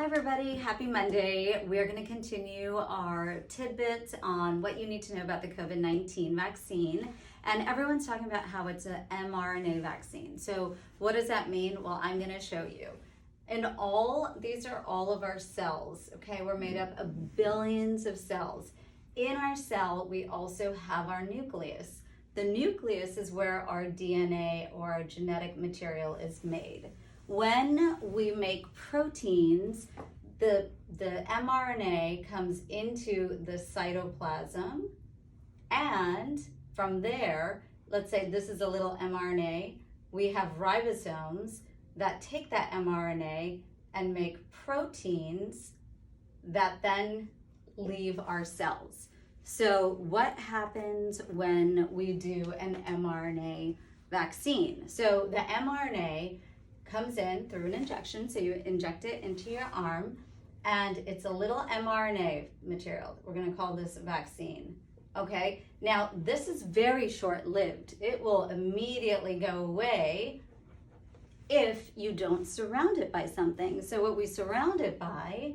Hi everybody, happy Monday. We're going to continue our tidbits on what you need to know about the COVID-19 vaccine. And everyone's talking about how it's an mRNA vaccine. So what does that mean? Well, I'm going to show you. These are all of our cells, okay? We're made up of billions of cells. In our cell, we also have our nucleus. The nucleus is where our DNA or our genetic material is made. When we make proteins, the mRNA comes into the cytoplasm, and from there, let's say this is a little mRNA, we have ribosomes that take that mRNA and make proteins that then leave our cells. So what happens when we do an mRNA vaccine? So the mRNA comes in through an injection, so you inject it into your arm, and it's a little mRNA material. We're going to call this a vaccine. Okay, now this is very short-lived. It will immediately go away if you don't surround it by something. So what we surround it by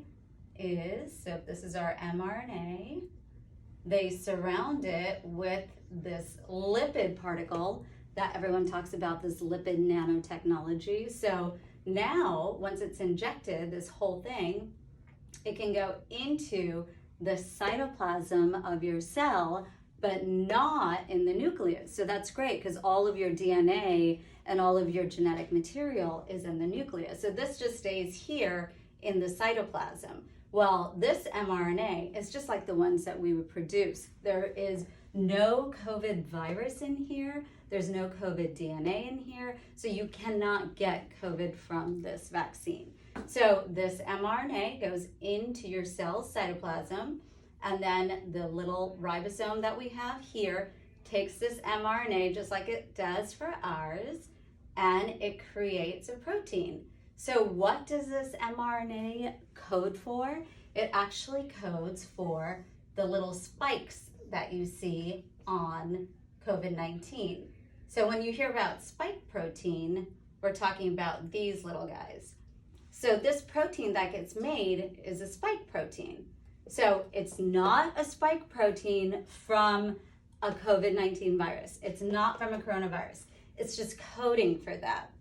is, so if this is our mRNA, they surround it with this lipid particle that everyone talks about, this lipid nanotechnology. So now, once it's injected, this whole thing, it can go into the cytoplasm of your cell, but not in the nucleus. So that's great because all of your DNA and all of your genetic material is in the nucleus. So this just stays here in the cytoplasm. Well, this mRNA is just like the ones that we would produce. There is no COVID virus in here. There's no COVID DNA in here. So you cannot get COVID from this vaccine. So this mRNA goes into your cell's cytoplasm, and then the little ribosome that we have here takes this mRNA just like it does for ours, and it creates a protein. So what does this mRNA code for? It actually codes for the little spikes that you see on COVID-19. So when you hear about spike protein, we're talking about these little guys. So this protein that gets made is a spike protein. So it's not a spike protein from a COVID-19 virus. It's not from a coronavirus. It's just coding for that.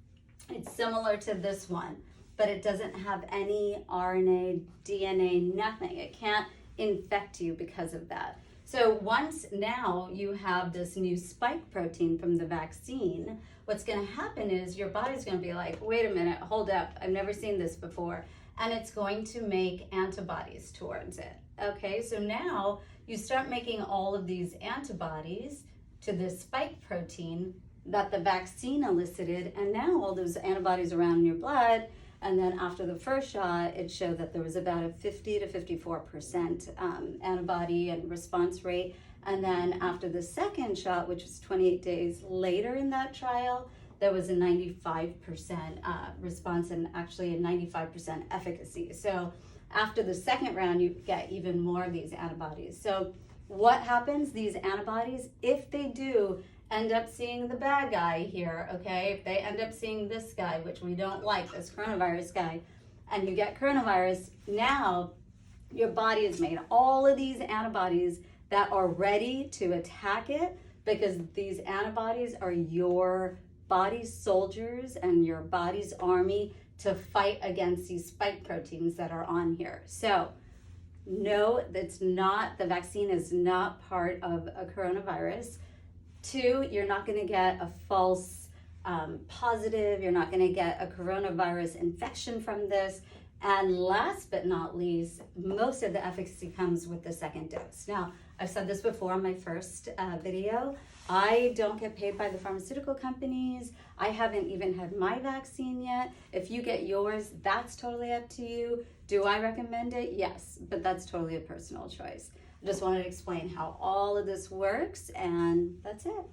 It's similar to this one, but it doesn't have any RNA, DNA, nothing. It can't infect you because of that. So once now you have this new spike protein from the vaccine, what's going to happen is your body's going to be like, wait a minute, hold up, I've never seen this before. And it's going to make antibodies towards it. Okay, so now you start making all of these antibodies to this spike protein that the vaccine elicited, and now all those antibodies around in your blood. And then after the first shot, it showed that there was about a 50 to 54% antibody and response rate. And then after the second shot, which was 28 days later in that trial, there was a 95% response and actually a 95% efficacy. So after the second round, you get even more of these antibodies. So what happens? These antibodies, if they do end up seeing the bad guy here, okay? If they end up seeing this guy, which we don't like, this coronavirus guy, and you get coronavirus, now your body has made all of these antibodies that are ready to attack it, because these antibodies are your body's soldiers and your body's army to fight against these spike proteins that are on here. So no, that's not, the vaccine is not part of a coronavirus. 2, you're not going to get a false positive. You're not going to get a coronavirus infection from this. And last but not least, most of the efficacy comes with the second dose. Now, I've said this before on my first video. I don't get paid by the pharmaceutical companies. I haven't even had my vaccine yet. If you get yours, that's totally up to you. Do I recommend it? Yes, but that's totally a personal choice. I just wanted to explain how all of this works, and that's it.